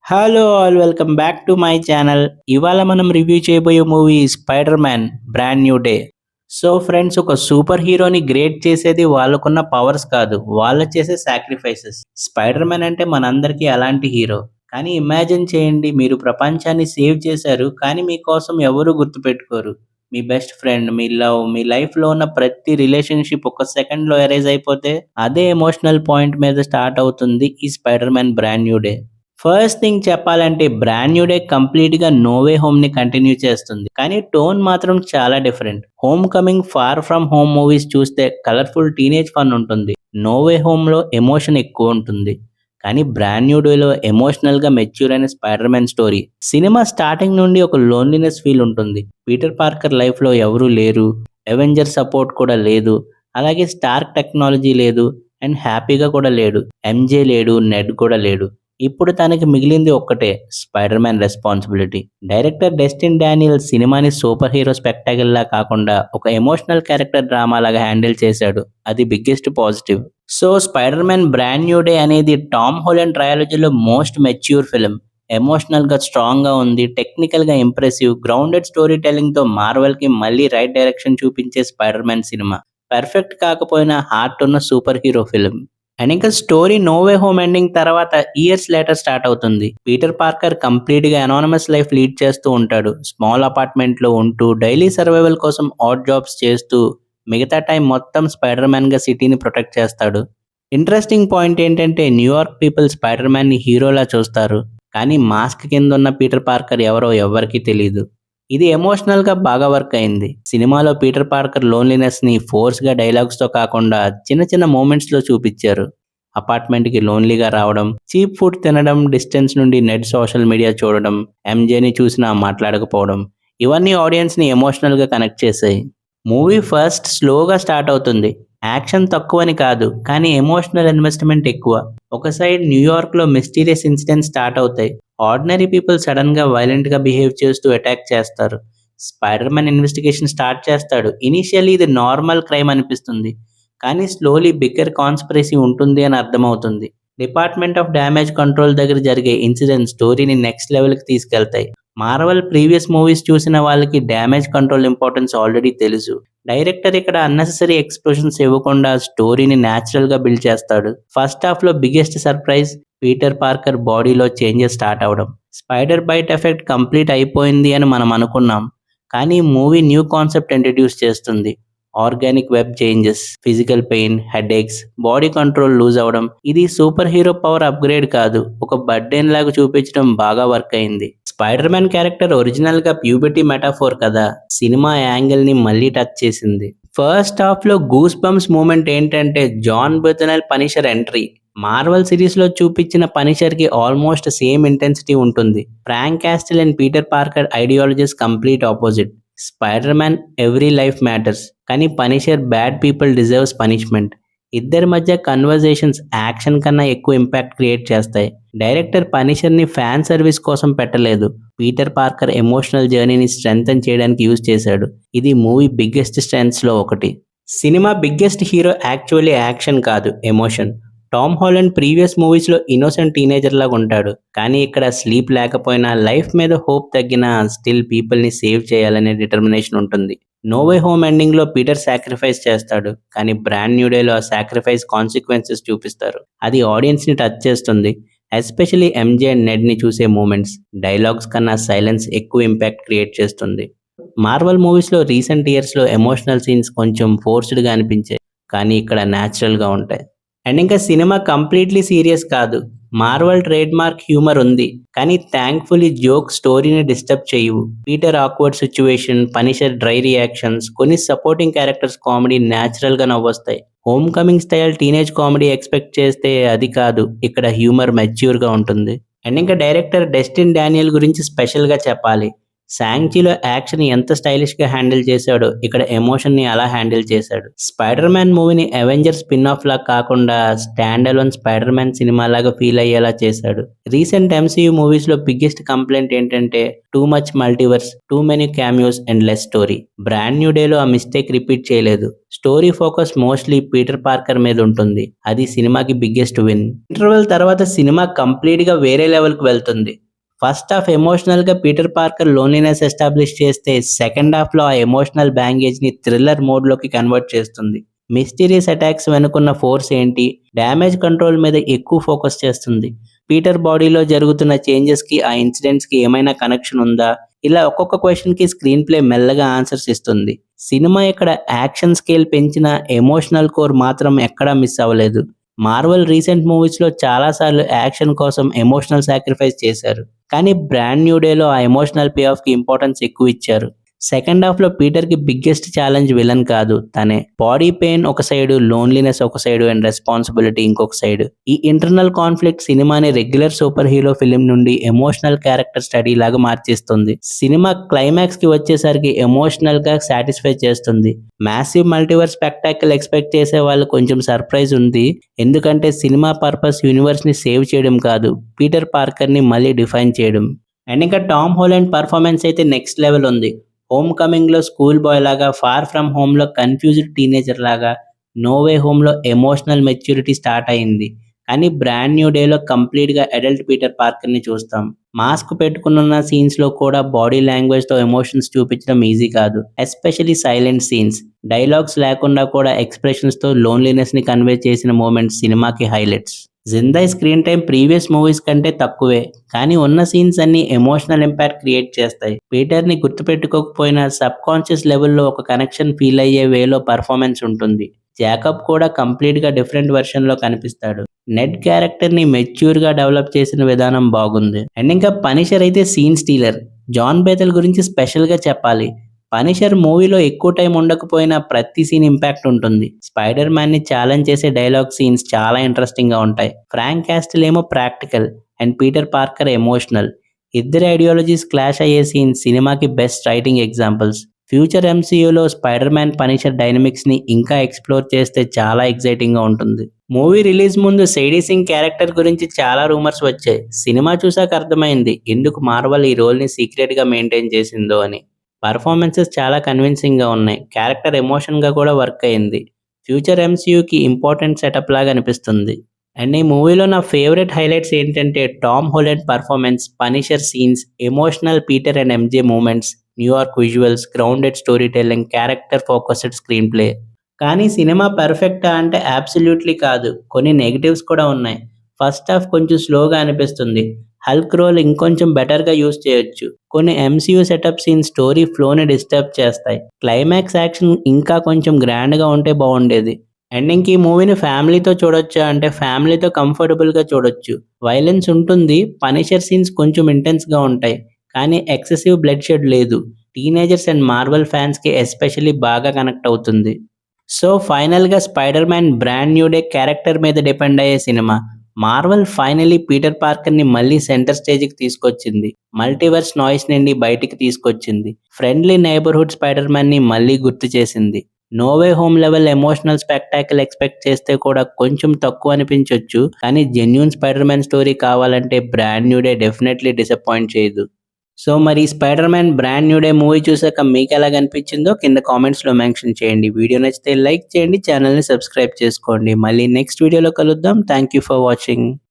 Hello all welcome back to my channel. ఇవాళ మనం review చేయబోయే movie spider man brand new day. So friends, ఒక super హీరోని great చేసేది వాళ్ళకున్న పవర్స్ కాదు, వాళ్ళు చేసే సాక్రిఫైసెస్. స్పైడర్ మ్యాన్ అంటే మనందరికీ అలాంటి హీరో. కానీ ఇమాజిన్ చేయండి, మీరు ప్రపంచాన్ని సేవ్ చేశారు కానీ మీకోసం ఎవరు గుర్తుపెట్టుకోరు. మీ బెస్ట్ ఫ్రెండ్, మీ లవ్, మీ లైఫ్లో ఉన్న ప్రతి రిలేషన్షిప్ ఒక సెకండ్లో ఎరేజ్ అయిపోతే అదే ఎమోషనల్ పాయింట్ మీద స్టార్ట్ అవుతుంది ఈ spider man brand new day. First thing చెప్పాలంటే బ్రాండ్ న్యూ డే కంప్లీట్‌గా 'నో వే హోమ్‌ని' కంటిన్యూ చేస్తుంది. కానీ టోన్ మాత్రం చాలా different. 'Homecoming', 'far from home' movies చూస్తే కలర్‌ఫుల్ టీనేజ్ ఫన్ ఉంటుంది. 'నో వే హోమ్‌లో' ఎమోషన్ ఎక్కువ ఉంటుంది. కానీ బ్రాండ్ న్యూ డేలో ఎమోషనల్‌గా మెచ్యూర్ అయిన spider man story. Cinema starting నుండి ఒక లోన్లీనెస్ ఫీల్ ఉంటుంది. పీటర్ పార్కర్ లైఫ్‌లో ఎవరూ లేరు. అవెంజర్ సపోర్ట్ కూడా లేదు. అలాగే స్టార్క్ టెక్నాలజీ లేదు. అండ్ హ్యాపీగా కూడా లేడు. ఎంజే లేడు. నెడ్ కూడా లేడు. ఇప్పుడు తనకి మిగిలింది ఒక్కటే, Spider Man responsibility. Director Destin Daniel సినిమాని సూపర్ హీరో స్పెక్టాకిల్ లా కాకుండా ఒక ఎమోషనల్ క్యారెక్టర్ డ్రామా లాగా హ్యాండిల్ చేశాడు. అది biggest positive. So Spider man brand new day అనేది టామ్ హోలండ్ ట్రయాలజీలో మోస్ట్ మెచ్యూర్ ఫిల్మ్. ఎమోషనల్ గా స్ట్రాంగ్ గా ఉంది, టెక్నికల్ గా ఇంప్రెసివ్, గ్రౌండెడ్ స్టోరీ టెల్లింగ్ తో మార్వెల్ కి మళ్ళీ రైట్ డైరెక్షన్ చూపించే స్పైడర్ మ్యాన్ సినిమా. పర్ఫెక్ట్ కాకపోయినా హార్ట్ ఉన్న సూపర్ హీరో ఫిల్మ్. అండ్ ఇంకా story 'no way home' ending తర్వాత ఇయర్స్ లేటర్ స్టార్ట్ అవుతుంది. పీటర్ పార్కర్ కంప్లీట్ గా అనానమస్ లైఫ్ లీడ్ చేస్తూ ఉంటాడు. స్మాల్ అపార్ట్మెంట్ లో ఉంటూ డైలీ సర్వైవల్ కోసం ఆడ్ జాబ్స్ చేస్తూ మిగతా టైం మొత్తం స్పైడర్ మ్యాన్ గా సిటీని ప్రొటెక్ట్ చేస్తాడు. ఇంట్రెస్టింగ్ పాయింట్ ఏంటంటే న్యూయార్క్ పీపుల్ స్పైడర్ మ్యాన్ ని హీరోలా చూస్తారు. కానీ మాస్క్ కింద ఉన్న పీటర్ పార్కర్ ఎవరో ఎవ్వరికీ తెలియదు. ఇది ఎమోషనల్ గా బాగా వర్క్ అయింది. సినిమాలో పీటర్ పార్కర్ లోన్లీనెస్ ని ఫోర్స్ గా డైలాగ్స్ తో కాకుండా చిన్న చిన్న మూమెంట్స్ లో చూపించారు. అపార్ట్మెంట్ కి లోన్లీగా రావడం, చీప్ ఫుడ్ తినడం, డిస్టెన్స్ నుండి నెట్ సోషల్ మీడియా చూడడం, ఎంజేని చూసినా మాట్లాడకపోవడం, ఇవన్నీ ఆడియన్స్ ని ఎమోషనల్ గా కనెక్ట్ చేశాయి. మూవీ ఫస్ట్ స్లోగా స్టార్ట్ అవుతుంది. యాక్షన్ తక్కువని కాదు, కానీ ఎమోషనల్ ఇన్వెస్ట్మెంట్ ఎక్కువ. ఒక సైడ్ న్యూయార్క్ లో మిస్టీరియస్ ఇన్సిడెంట్స్ స్టార్ట్ అవుతాయి. ఆర్డినరీ పీపుల్ సడన్ గా వైలెంట్ గా బిహేవ్ చేస్తూ అటాక్ చేస్తారు. స్పైడర్ మ్యాన్ ఇన్వెస్టిగేషన్ స్టార్ట్ చేస్తాడు. ఇనిషియల్లీ ఇది నార్మల్ క్రైమ్ అనిపిస్తుంది. కానీ స్లోలీ బిగ్గర్ కాన్స్పిరసీ ఉంటుంది అని అర్థమవుతుంది. డిపార్ట్మెంట్ ఆఫ్ డ్యామేజ్ కంట్రోల్ దగ్గర జరిగే ఇన్సిడెంట్ స్టోరీని నెక్స్ట్ లెవెల్కి తీసుకెళ్తాయి. మార్వెల్ ప్రీవియస్ మూవీస్ చూసిన వాళ్ళకి డ్యామేజ్ కంట్రోల్ ఇంపార్టెన్స్ ఆల్రెడీ తెలుసు. డైరెక్టర్ ఇక్కడ అన్నెసెసరీ ఎక్స్ప్లోషన్స్ ఇవ్వకుండా స్టోరీని న్యాచురల్ గా బిల్డ్ చేస్తాడు. ఫస్ట్ హాఫ్ లో బిగ్గెస్ట్ సర్ప్రైజ్ పీటర్ పార్కర్ బాడీలో చేంజెస్ స్టార్ట్ అవడం. స్పైడర్ బైట్ ఎఫెక్ట్ కంప్లీట్ అయిపోయింది అని మనం అనుకున్నాం. కానీ మూవీ న్యూ కాన్సెప్ట్ ఇంట్రడ్యూస్ చేస్తుంది. Organic web changes, physical pain, headaches, body control lose అవడం. ఇది సూపర్ హీరో పవర్ అప్గ్రేడ్ కాదు, ఒక బర్డెన్ లాగా చూపించడం బాగా వర్క్ అయింది. స్పైడర్ మ్యాన్ క్యారెక్టర్ ఒరిజినల్ గా ప్యూబర్టీ మెటాఫోర్ కదా, సినిమా యాంగిల్ ని మళ్ళీ టచ్ చేసింది. ఫస్ట్ హాఫ్ లో గూస్ బంప్స్ మూమెంట్ ఏంటంటే Jon Bernthal Punisher entry. Marvel series లో చూపించిన పనిషర్ కి ఆల్మోస్ట్ సేమ్ ఇంటెన్సిటీ ఉంటుంది. Frank Castle and Peter Parker ideologies complete opposite. Spider Man every life matters, కానీ Punisher bad people deserves punishment. ఇద్దరి మధ్య conversations action కన్నా ఎక్కువ ఇంపాక్ట్ క్రియేట్ చేస్తాయి. డైరెక్టర్ పనిషర్ ని ఫ్యాన్ సర్వీస్ కోసం పెట్టలేదు, పీటర్ పార్కర్ ఎమోషనల్ జర్నీని స్ట్రెంథన్ చేయడానికి యూజ్ చేశాడు. ఇది మూవీ బిగ్గెస్ట్ స్ట్రెంగ్త్స్ లో ఒకటి. సినిమా బిగ్గెస్ట్ హీరో యాక్చువల్లీ యాక్షన్ కాదు, emotion. Tom Holland previous movies లో ఇన్నోసెంట్ టీనేజర్ లాగా ఉంటాడు. కానీ ఇక్కడ స్లీప్ లేకపోయినా, లైఫ్ మీద హోప్ తగ్గినా స్టిల్ పీపుల్ ని సేవ్ చేయాలనే డిటర్మినేషన్ ఉంటుంది. నో వే హోమ్ ఎండింగ్ లో పీటర్ సాక్రిఫైస్ చేస్తాడు. కానీ బ్రాండ్ న్యూ డేలో ఆ సాక్రిఫైస్ కాన్సిక్వెన్సెస్ చూపిస్తారు. అది ఆడియన్స్ ని టచ్ చేస్తుంది. ఎస్పెషలీ ఎంజే అండ్ నెడ్ ని చూసే మూమెంట్స్. డైలాగ్స్ కన్నా సైలెన్స్ ఎక్కువ ఇంపాక్ట్ క్రియేట్ చేస్తుంది. మార్వెల్ మూవీస్ లో రీసెంట్ ఇయర్స్ లో ఎమోషనల్ సీన్స్ కొంచెం ఫోర్స్డ్ గా అనిపించాయి. కానీ ఇక్కడ న్యాచురల్ గా ఉంటాయి. అండ్ ఇంకా సినిమా కంప్లీట్లీ సీరియస్ కాదు. మార్వెల్ ట్రేడ్ మార్క్ హ్యూమర్ ఉంది. కానీ థ్యాంక్ఫుల్లీ జోక్ స్టోరీని డిస్టర్బ్ చేయవు. Peter awkward situation, Punisher dry reactions, కొన్ని సపోర్టింగ్ క్యారెక్టర్స్ కామెడీ న్యాచురల్ గా నవ్వొస్తాయి. Homecoming style teenage comedy expect చేస్తే అది కాదు, ఇక్కడ హ్యూమర్ మెచ్యూర్ గా ఉంటుంది. అండ్ ఇంకా డైరెక్టర్ డెస్టిన్ డానియల్ గురించి స్పెషల్ గా చెప్పాలి. శాంగ్‌చీలో యాక్షన్ ఎంత స్టైలిష్‌గా హ్యాండిల్ చేశాడో ఇక్కడ ఎమోషన్‌ని అలా హ్యాండిల్ చేశాడు. స్పైడర్ మ్యాన్ మూవీని అవెంజర్స్ స్పిన్ ఆఫ్ లాగా కాకుండా stand alone spider Man cinema లాగా ఫీల్ అయ్యేలా చేశాడు. రీసెంట్ ఎంసీయూ మూవీస్‌లో బిగ్గెస్ట్ కంప్లైంట్ ఏంటంటే too much multiverse, too many cameos and less story. Brand new డేలో ఆ మిస్టేక్ రిపీట్ చేయలేదు. Story focus mostly Peter Parker మీద ఉంటుంది. అది సినిమాకి బిగ్గెస్ట్ విన్. ఇంటర్వెల్ తర్వాత సినిమా కంప్లీట్ గా వేరే లెవెల్ కు వెళ్తుంది. ఫస్ట్ హాఫ్ ఎమోషనల్ గా పీటర్ పార్కర్ లోన్లీనెస్ ఎస్టాబ్లిష్ చేస్తే సెకండ్ హాఫ్ లో ఆ ఎమోషనల్ బ్యాంగేజ్ ని థ్రిల్లర్ మోడ్ లోకి కన్వర్ట్ చేస్తుంది. మిస్టీరియస్ అటాక్స్ వెనుకున్న ఫోర్స్ ఏంటి, డ్యామేజ్ కంట్రోల్ మీద ఎక్కువ ఫోకస్ చేస్తుంది. పీటర్ బాడీలో జరుగుతున్న చేంజెస్ కి ఆ ఇన్సిడెంట్స్ కి ఏమైనా కనెక్షన్ ఉందా, ఇలా ఒక్కొక్క క్వశ్చన్ కి స్క్రీన్ ప్లే మెల్లగా ఆన్సర్స్ ఇస్తుంది. సినిమా ఇక్కడ యాక్షన్ స్కేల్ పెంచిన ఎమోషనల్ కోర్ మాత్రం ఎక్కడా మిస్ అవ్వలేదు. మార్వెల్ రీసెంట్ మూవీస్ లో చాలా సార్లు యాక్షన్ కోసం ఎమోషనల్ సాక్రిఫైస్ చేశారు, కానీ బ్రాండ్ న్యూ డేలో ఆ ఎమోషనల్ పే ఆఫ్ కి ఇంపార్టెన్స్ ఎక్కువ ఇచ్చారు. సెకండ్ హాఫ్ లో పీటర్ కి బిగ్గెస్ట్ ఛాలెంజ్ విలన్ కాదు, తనే. బాడీ పెయిన్ ఒక సైడ్, లోన్లీనెస్ ఒక సైడ్ అండ్ రెస్పాన్సిబిలిటీ ఇంకొక సైడ్. ఈ ఇంటర్నల్ కాన్ఫ్లిక్ట్ సినిమాని రెగ్యులర్ సూపర్ హీరో ఫిలిం నుండి ఎమోషనల్ క్యారెక్టర్ స్టడీ లాగా మార్చేస్తుంది. సినిమా క్లైమాక్స్ కి వచ్చేసరికి ఎమోషనల్ గా సాటిస్ఫై చేస్తుంది. మ్యాసివ్ మల్టీవర్స్ స్పెక్టాకిల్ ఎక్స్పెక్ట్ చేసే వాళ్ళు కొంచెం సర్ప్రైజ్ ఉంది, ఎందుకంటే సినిమా పర్పస్ యూనివర్స్ ని సేవ్ చేయడం కాదు, పీటర్ పార్కర్ ని మళ్ళీ డిఫైన్ చేయడం. అండ్ ఇంకా టామ్ హాలండ్ పర్ఫార్మెన్స్ అయితే నెక్స్ట్ లెవెల్ ఉంది. హోమ్ కమింగ్ లో స్కూల్ బాయ్ లాగా, ఫార్ ఫ్రమ్ హోమ్ లో కన్ఫ్యూజ్డ్ టీనేజర్ లాగా, నో వే హోమ్ లో ఎమోషనల్ మెచ్యూరిటీ స్టార్ట్ అయింది. కానీ బ్రాండ్ న్యూ డేలో కంప్లీట్ గా అడల్ట్ పీటర్ పార్కర్ ని చూస్తాం. మాస్క్ పెట్టుకున్న సీన్స్ లో కూడా బాడీ లాంగ్వేజ్ తో ఎమోషన్స్ చూపించడం ఈజీ కాదు, ఎస్పెషలీ సైలెంట్ సీన్స్. డైలాగ్స్ లేకుండా కూడా ఎక్స్ప్రెషన్స్ తో లోన్లీనెస్ ని కన్వే చేసిన మూమెంట్స్ సినిమాకి highlights. Zendaya screen time previous movies కంటే తక్కువే, కానీ ఉన్న సీన్స్ అన్ని ఎమోషనల్ ఇంపాక్ట్ క్రియేట్ చేస్తాయి. పీటర్ ని గుర్తుపెట్టుకోకపోయినా సబ్ కాన్షియస్ లెవెల్లో ఒక కనెక్షన్ ఫీల్ అయ్యే వేలో పర్ఫార్మెన్స్ ఉంటుంది. జాకబ్ కూడా కంప్లీట్ గా డిఫరెంట్ వెర్షన్ లో కనిపిస్తాడు. నెడ్ క్యారెక్టర్ ని మెచ్యూర్ గా డెవలప్ చేసిన విధానం బాగుంది. అండ్ ఇంకా పనిషర్ అయితే సీన్ స్టీలర్. జాన్ బేతల్ గురించి స్పెషల్ గా చెప్పాలి. పనిషర్ మూవీలో ఎక్కువ టైం ఉండకపోయినా ప్రతి సీన్ ఇంపాక్ట్ ఉంటుంది. స్పైడర్ మ్యాన్ ని ఛాలెంజ్ చేసే డైలాగ్ సీన్స్ చాలా ఇంట్రెస్టింగ్ గా ఉంటాయి. ఫ్రాంక్ క్యాస్టిల్ ఏమో practical and Peter Parker emotional. ఇద్దరి ఐడియాలజీస్ క్లాష్ అయ్యే సీన్స్ సినిమాకి బెస్ట్ రైటింగ్ ఎగ్జాంపుల్స్. ఫ్యూచర్ ఎంసీయూలో స్పైడర్ మ్యాన్ పనిషర్ డైనమిక్స్ ని ఇంకా ఎక్స్ప్లోర్ చేస్తే చాలా ఎక్సైటింగ్ గా ఉంటుంది. మూవీ రిలీజ్ ముందు సేడీ సింగ్ క్యారెక్టర్ గురించి చాలా రూమర్స్ వచ్చాయి. సినిమా చూసాక అర్థమైంది ఎందుకు మార్వెల్ ఈ రోల్ ని సీక్రెట్ గా మెయింటైన్ చేసిందో అని. పర్ఫార్మెన్సెస్ చాలా కన్విన్సింగ్ గా ఉన్నాయి. క్యారెక్టర్ ఎమోషన్ గా కూడా వర్క్ అయింది. ఫ్యూచర్ ఎంసీయూకి ఇంపార్టెంట్ సెటప్ లాగా అనిపిస్తుంది. అండ్ ఈ మూవీలో నా ఫేవరెట్ హైలైట్స్ ఏంటంటే Tom Holland performance, Punisher scenes, emotional Peter and MJ moments, New York visuals, grounded story telling, character focused screenplay. కానీ సినిమా పర్ఫెక్టా అంటే అబ్సల్యూట్లీ కాదు, కొన్ని నెగిటివ్స్ కూడా ఉన్నాయి. ఫస్ట్ హాఫ్ కొంచెం స్లోగా అనిపిస్తుంది. హల్క్ రోల్ ఇంకొంచెం బెటర్ గా యూస్ చేయొచ్చు. కొన్ని ఎంసీయూ సెటప్ సీన్ స్టోరీ ఫ్లోని డిస్టర్బ్ చేస్తాయి. క్లైమాక్స్ యాక్షన్ ఇంకా కొంచెం గ్రాండ్ గా ఉంటే బాగుండేది. అండ్ ఇంక ఈ మూవీని ఫ్యామిలీతో చూడొచ్చా అంటే ఫ్యామిలీతో కంఫర్టబుల్ గా చూడొచ్చు. వైలెన్స్ ఉంటుంది, పనిషర్ సీన్స్ కొంచెం ఇంటెన్స్ గా ఉంటాయి, కానీ ఎక్సెసివ్ బ్లడ్ షెడ్ లేదు. టీనేజర్స్ అండ్ మార్వెల్ ఫ్యాన్స్ కి ఎస్పెషల్లీ బాగా కనెక్ట్ అవుతుంది. సో ఫైనల్ గా spider man brand new day character మీద డిపెండ్ అయ్యే cinema. Marvel finally Peter Parker ని మళ్ళీ సెంటర్ స్టేజ్ కి తీసుకొచ్చింది. మల్టీవర్స్ నాయిస్ నుండి బయటికి తీసుకొచ్చింది. ఫ్రెండ్లీ నైబర్హుడ్ స్పైడర్ మ్యాన్ ని మళ్ళీ గుర్తు చేసింది. నోవే home level emotional spectacle expect చేస్తే కూడా కొంచెం తక్కువ అనిపించొచ్చు, కానీ జెన్యూన్ స్పైడర్ మ్యాన్ స్టోరీ కావాలంటే brand new day definitely disappoint చేయదు. సో మరి spider man brand new day movie చూసాక మీకు ఎలా అనిపించిందో కింద కామెంట్స్ లో మెన్షన్ చేయండి. వీడియో నచ్చితే లైక్ చేయండి, ఛానల్ ని సబ్స్క్రైబ్ చేసుకోండి. మళ్ళీ నెక్స్ట్ వీడియోలో కలుద్దాం. Thank you for watching.